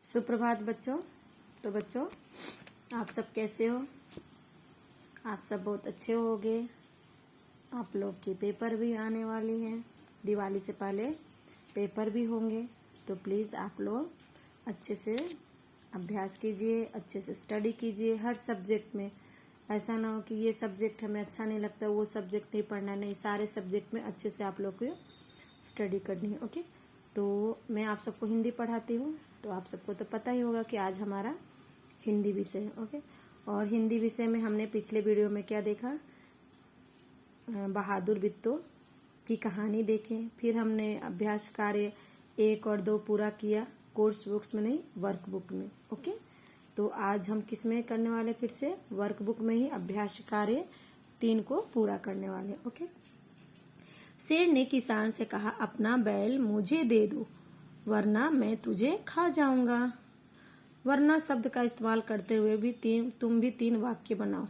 सुप्रभात बच्चों। तो बच्चों आप सब कैसे हो? आप सब बहुत अच्छे होगे। आप लोग के पेपर भी आने वाले हैं, दिवाली से पहले पेपर भी होंगे। तो प्लीज़ आप लोग अच्छे से अभ्यास कीजिए, अच्छे से स्टडी कीजिए हर सब्जेक्ट में। ऐसा ना हो कि ये सब्जेक्ट हमें अच्छा नहीं लगता, वो सब्जेक्ट नहीं पढ़ना। नहीं, सारे सब्जेक्ट में अच्छे से आप लोग को स्टडी करनी है। ओके, तो मैं आप सबको हिंदी पढ़ाती हूँ, तो आप सबको तो पता ही होगा कि आज हमारा हिंदी विषय है। ओके, और हिंदी विषय में हमने पिछले वीडियो में क्या देखा? बहादुर बिट्टो की कहानी देखें। फिर हमने अभ्यास कार्य 1 और 2 पूरा किया, कोर्स बुक्स में नहीं, वर्क बुक में। ओके, तो आज हम किस में करने वाले? फिर से वर्क बुक में ही अभ्यास कार्य 3 को पूरा करने वाले। ओके, शेर ने किसान से कहा, अपना बैल मुझे दे दो वरना मैं तुझे खा जाऊंगा। वरना शब्द का इस्तेमाल करते हुए भी तुम भी 3 वाक्य बनाओ।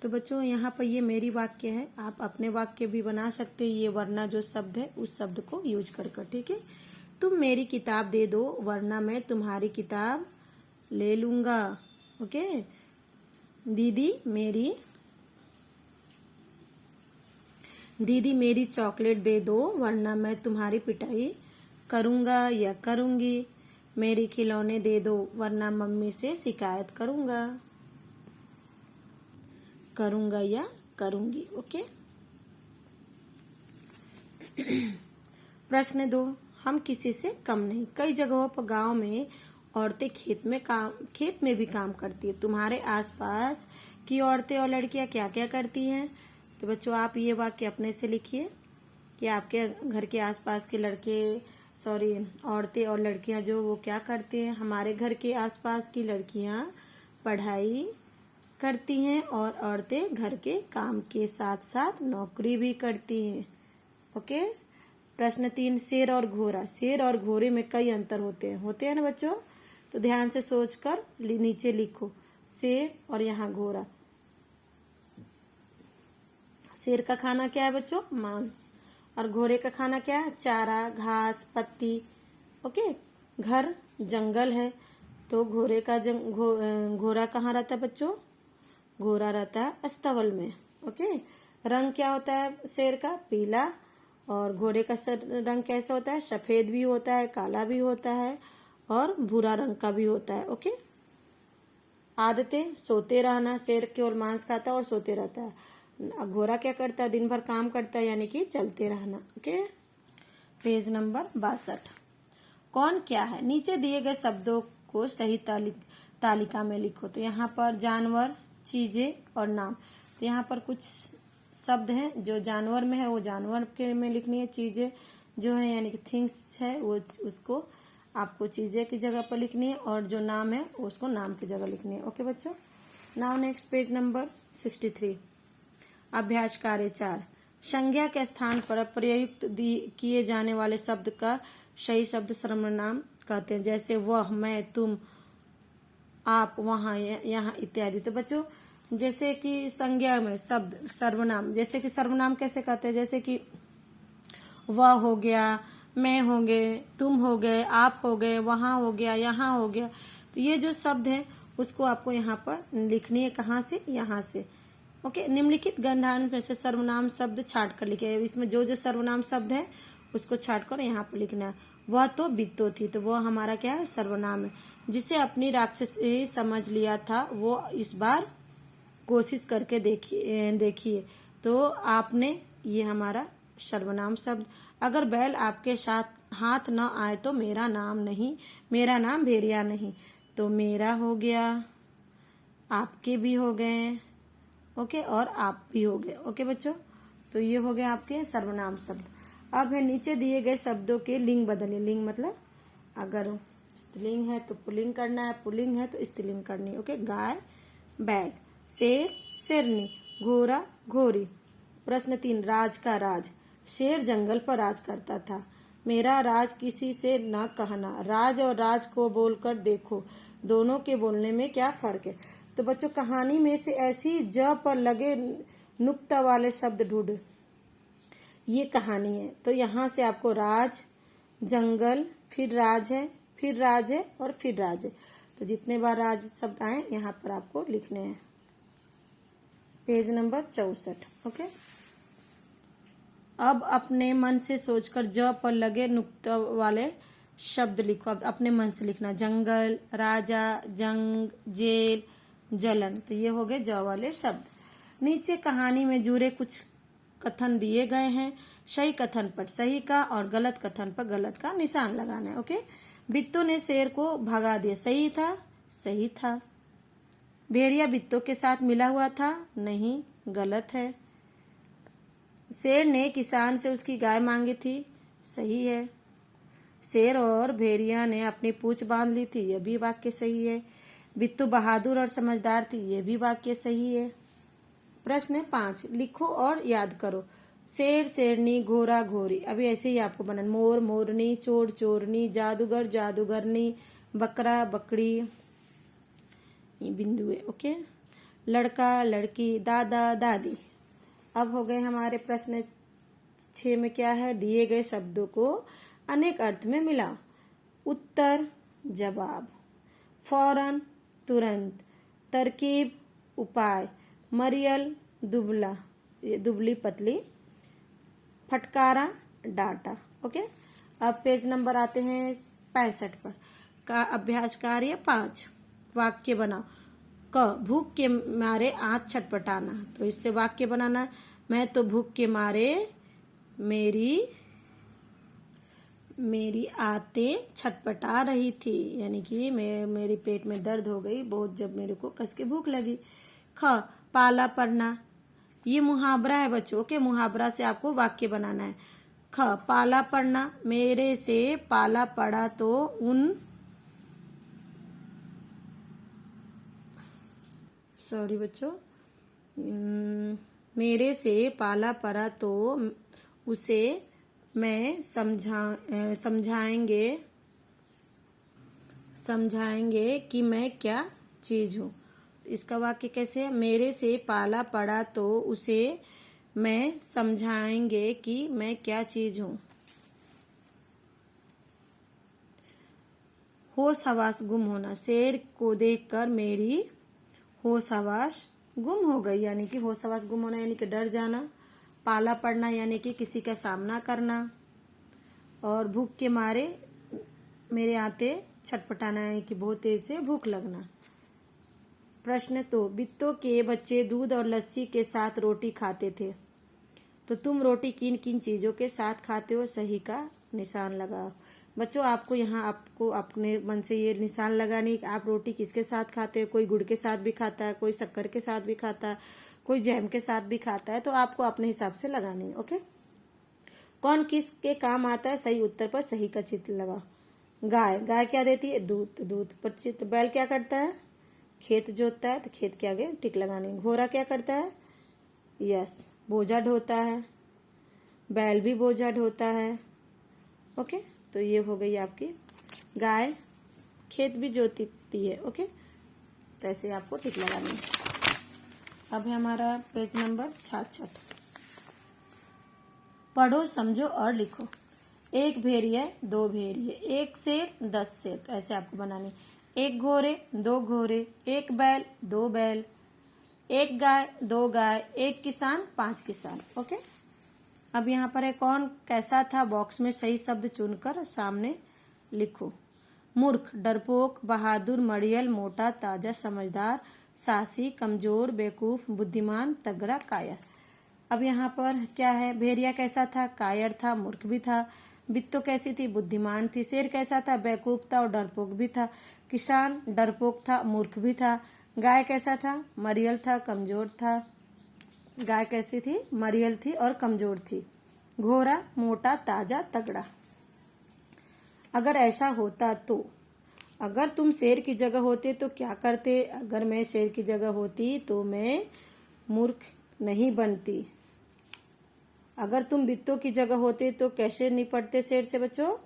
तो बच्चों यहाँ पर ये मेरी वाक्य है, आप अपने वाक्य भी बना सकते हैं। ये वरना जो शब्द है उस शब्द को यूज कर। ठीक है, तुम मेरी किताब दे दो वरना मैं तुम्हारी किताब ले लूंगा। ओके, दीदी मेरी चॉकलेट दे दो वरना मैं तुम्हारी पिटाई करूंगा या करूंगी। मेरी खिलौने दे दो वरना मम्मी से शिकायत करूंगा या करूंगी। ओके, प्रश्न 2, हम किसी से कम नहीं। कई जगहों पर गांव में औरतें खेत में भी काम करती है। तुम्हारे आसपास की औरतें और लड़कियां क्या क्या करती हैं? तो बच्चों आप ये वाक्य अपने से लिखिए कि आपके घर के आसपास के औरतें और लड़कियां जो वो क्या करती हैं। हमारे घर के आसपास की लड़कियां पढ़ाई करती हैं और औरतें घर के काम के साथ साथ नौकरी भी करती हैं। ओके, प्रश्न 3, शेर और घोड़ा। शेर और घोड़े में कई अंतर होते हैं ना बच्चों? तो ध्यान से सोचकर नीचे लिखो, शेर और यहाँ घोड़ा। शेर का खाना क्या है बच्चों? मांस। और घोड़े का खाना क्या है? चारा, घास, पत्ती। ओके, घर जंगल है तो घोड़े का घोड़ा कहाँ रहता है बच्चों? घोड़ा रहता है अस्तबल में। ओके, रंग क्या होता है शेर का? पीला। और घोड़े का रंग कैसा होता है? सफेद भी होता है, काला भी होता है और भूरा रंग का भी होता है। ओके, आदतें, सोते रहना। शेर केवल मांस खाता है और सोते रहता है। घोड़ा क्या करता है? दिन भर काम करता है, यानी कि चलते रहना। Okay, page number 62। कौन क्या है? नीचे दिए गए शब्दों को सही तालिका में लिखो। तो यहाँ पर जानवर, चीजें और नाम। तो यहाँ पर कुछ शब्द हैं जो जानवर में है वो जानवर के में लिखनी है। चीजें जो है यानी कि थिंग्स है वो उसको आपको चीजें की जगह पर लिखनी है, और जो नाम है उसको नाम की जगह लिखनी है। ओके बच्चों, नाउ नेक्स्ट पेज नंबर 63। अभ्यास कार्य 4, संज्ञा के स्थान पर प्रयुक्त किए जाने वाले शब्द का सही शब्द सर्वनाम कहते हैं। जैसे वह, मैं, तुम, आप, वहां, यहाँ इत्यादि। तो बच्चों जैसे कि संज्ञा में शब्द सर्वनाम, जैसे कि सर्वनाम कैसे कहते हैं? जैसे कि वह हो गया, मैं हो गए, तुम हो गए, आप हो गए, वहां हो गया, यहाँ हो गया। तो ये जो शब्द है उसको आपको यहाँ पर लिखनी है। कहाँ से? यहाँ से। ओके, निम्नलिखित गणधारण में से सर्वनाम शब्द छाट कर लिखे। इसमें जो जो सर्वनाम शब्द है उसको छाट कर यहाँ पर लिखना है। वह तो बिट्टो थी, तो वह हमारा क्या है? सर्वनाम है। जिसे अपनी राक्षसी समझ लिया था वो इस बार कोशिश करके देखिए। तो आपने, ये हमारा सर्वनाम शब्द। अगर बैल आपके साथ हाथ न आए तो मेरा नाम भेड़िया नहीं। तो मेरा हो गया, आपके भी हो गए। ओके, और आप भी हो गए। ओके बच्चों, तो ये हो गए आपके सर्वनाम शब्द। अब है नीचे दिए गए शब्दों के लिंग बदलिए। लिंग मतलब अगर स्त्रीलिंग है तो पुल्लिंग करना है, पुल्लिंग है तो स्त्रीलिंग करनी है। ओके, गाय, बैल, शेर, शेरनी, घोड़ा, घोड़ी। प्रश्न 3, राज का राज। शेर जंगल पर राज करता था। मेरा राज किसी से न कहना। राज और राज को बोलकर देखो, दोनों के बोलने में क्या फर्क है? तो बच्चों कहानी में से ऐसी ज पर लगे नुक्ता वाले शब्द ढूंढे। ये कहानी है, तो यहाँ से आपको राज, जंगल, फिर राज है, फिर राज है और फिर राज है। तो जितने बार राज शब्द आए यहाँ पर आपको लिखने हैं। Page number 64। ओके, अब अपने मन से सोचकर ज पर लगे नुक्ता वाले शब्द लिखो। अब अपने मन से लिखना, जंगल, राजा, जंग, जेल, जलन। तो ये हो गए ज वाले शब्द। नीचे कहानी में जुड़े कुछ कथन दिए गए हैं। सही कथन पर सही का और गलत कथन पर गलत का निशान लगाना है। ओके, बिट्टू ने शेर को भगा दिया, सही था? सही था। भेड़िया बिट्टू के साथ मिला हुआ था? नहीं, गलत है। शेर ने किसान से उसकी गाय मांगी थी? सही है। शेर और भेड़िया ने अपनी पूंछ बांध ली थी? यह भी वाक्य सही है। बिट्टू बहादुर और समझदार थी? यह भी वाक्य सही है। प्रश्न 5, लिखो और याद करो। शेर शेरनी, घोड़ा घोड़ी। अभी ऐसे ही आपको बनाना। मोर मोरनी, चोर चोरनी, जादूगर जादूगरनी, बकरा बकरी, ये बिंदु है। ओके, लड़का लड़की, दादा दादी। अब हो गए हमारे प्रश्न 6 में क्या है, दिए गए शब्दों को अनेक अर्थ में मिलाओ। उत्तर जवाब, फौरन तुरंत, तरकीब उपाय, मरियल दुबला दुबली पतली, फटकारा डांटा। ओके, अब पेज नंबर आते हैं 65 पर। का अभ्यास कार्य 5, वाक्य बनाओ। क, भूख के मारे आंख छटपटाना। तो इससे वाक्य बनाना, मैं तो भूख के मारे मेरी आंतें छटपटा रही थी, यानी कि मेरी पेट में दर्द हो गई बहुत जब मेरे को कस के भूख लगी। ख, पाला पड़ना। ये मुहावरा है बच्चों के, मुहावरा से आपको वाक्य बनाना है। ख, पाला पड़ना, मेरे से पाला पड़ा तो मेरे से पाला पड़ा तो उसे मैं समझाएंगे कि मैं क्या चीज हूँ। इसका वाक्य कैसे है, मेरे से पाला पड़ा तो उसे मैं समझाएंगे कि मैं क्या चीज हूँ। होश हवास गुम होना, शेर को देखकर मेरी होश हवास गुम हो गई, यानी कि होश हवास गुम होना यानी कि डर जाना। पाला पड़ना यानी कि किसी का सामना करना। और भूख के मारे मेरे आते छटपटाना यानी कि बहुत तेज से भूख लगना। प्रश्न 2, बिट्टू के बच्चे दूध और लस्सी के साथ रोटी खाते थे, तो तुम रोटी किन किन चीजों के साथ खाते हो? सही का निशान लगाओ। बच्चों आपको यहाँ आपको अपने मन से ये निशान लगानी कि आप रोटी किसके साथ खाते हो। कोई गुड़ के साथ भी खाता है, कोई शक्कर के साथ भी खाता है, कोई जैम के साथ भी खाता है, तो आपको अपने हिसाब से लगानी है। ओके, कौन किसके काम आता है? सही उत्तर पर सही का चित्र लगाओ। गाय, गाय क्या देती है? दूध, दूध पर चित्र। बैल क्या करता है? खेत जोतता है, तो खेत के आगे टिक लगानी। घोड़ा क्या करता है? यस, बोझा ढोता है। बैल भी बोझा ढोता है। ओके, तो ये हो गई आपकी गाय, खेत भी जोतती है। ओके, तो ऐसे आपको टिक लगानी है। अब है हमारा पेज नंबर 66। पढ़ो, समझो और लिखो। एक भेड़िया, दो भेड़िए, एक शेर, 10 शेर। तो ऐसे आपको बनानी। एक घोड़े, दो घोड़े, एक बैल, दो बैल, एक गाय, दो गाय, एक किसान, 5 किसान। ओके, अब यहाँ पर है कौन कैसा था, बॉक्स में सही शब्द चुनकर सामने लिखो। मूर्ख, डरपोक, बहादुर, मड़ियल, मोटा, ताजा, समझदार, साहसी, कमजोर, बेवकूफ, बुद्धिमान, तगड़ा, कायर। अब यहाँ पर क्या है, भेड़िया कैसा था? कायर था, मूर्ख भी था। बिट्टू कैसी थी? बुद्धिमान थी। शेर कैसा था? बेवकूफ था और डरपोक भी था। किसान डरपोक था, मूर्ख भी था। गाय कैसा था? मरियल था, कमजोर था। गाय कैसी थी? मरियल थी और कमजोर थी। घोड़ा मोटा, ताजा, तगड़ा। अगर ऐसा होता तो, अगर तुम शेर की जगह होते तो क्या करते? अगर मैं शेर की जगह होती तो मैं मूर्ख नहीं बनती। अगर तुम बिट्टू की जगह होते तो कैसे निपटते शेर से? बच्चों,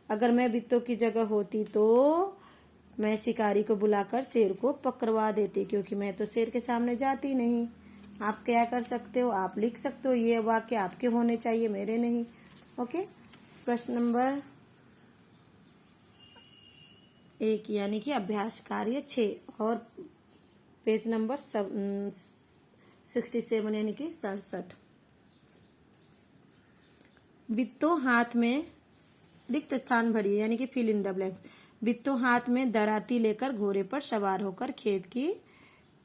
अगर मैं बिट्टू की जगह होती तो मैं शिकारी को बुलाकर शेर को पकड़वा देती, क्योंकि मैं तो शेर के सामने जाती नहीं। आप क्या कर सकते हो? आप लिख सकते हो, ये वाक्य आपके होने चाहिए, मेरे नहीं। ओके, प्रश्न नंबर 1 यानी कि अभ्यास कार्य 6 और पेज नंबर 67 यानी कि 67। बिट्टो हाथ में रिक्त स्थान भरिए यानी कि fill in the blanks. Bitto हाथ में दराती लेकर घोड़े पर सवार होकर खेत की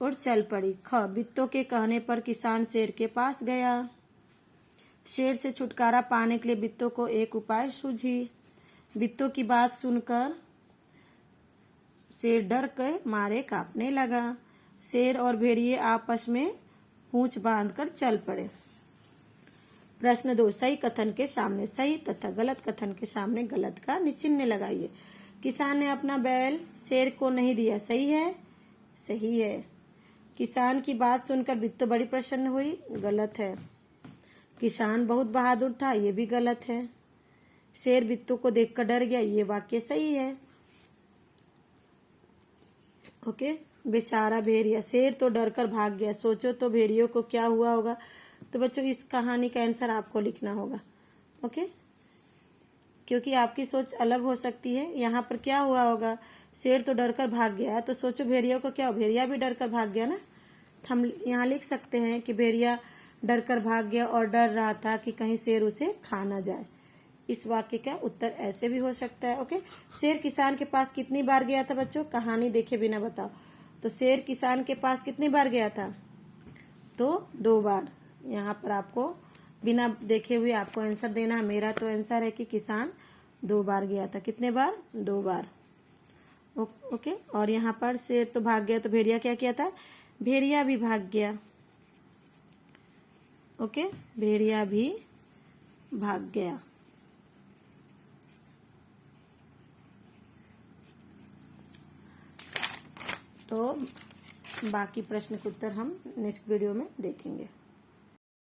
ओर चल पड़ी। ख बिट्टो के कहने पर किसान शेर के पास गया। शेर से छुटकारा पाने के लिए बिट्टो को एक उपाय सूझी। बिट्टो की बात सुनकर शेर डर के मारे कांपने लगा। शेर और भेड़िए आपस में पूंछ बांधकर चल पड़े। प्रश्न 2, सही कथन के सामने सही तथा गलत कथन के सामने गलत का चिन्ह लगाइए। किसान ने अपना बैल शेर को नहीं दिया, सही है? सही है। किसान की बात सुनकर बिट्टो बड़ी प्रसन्न हुई, गलत है। किसान बहुत बहादुर था, ये भी गलत है। शेर बिट्टो को देखकर डर गया, ये वाक्य सही है। ओके। बेचारा भेड़िया, शेर तो डरकर भाग गया, सोचो तो भेड़ियों को क्या हुआ होगा। तो बच्चों इस कहानी का आंसर आपको लिखना होगा। ओके, क्योंकि आपकी सोच अलग हो सकती है। यहाँ पर क्या हुआ होगा, शेर तो डरकर भाग गया, तो सोचो भेड़िया को क्या, भेड़िया भी डरकर भाग गया ना। हम यहाँ लिख सकते हैं कि भेड़िया डरकर भाग गया और डर रहा था कि कहीं शेर उसे खा ना जाए। इस वाक्य का उत्तर ऐसे भी हो सकता है। ओके। शेर किसान के पास कितनी बार गया था बच्चों, कहानी देखे बिना बताओ। तो शेर किसान के पास कितनी बार गया था, तो 2 बार। यहाँ पर आपको बिना देखे हुए आपको आंसर देना है। मेरा तो आंसर है कि किसान 2 बार गया था। कितने बार, 2 बार। ओके। और यहाँ पर शेर तो भाग गया, तो भेड़िया क्या किया था, भेड़िया भी भाग गया। ओके, भेड़िया भी भाग गया। तो बाकी प्रश्न के उत्तर हम नेक्स्ट वीडियो में देखेंगे।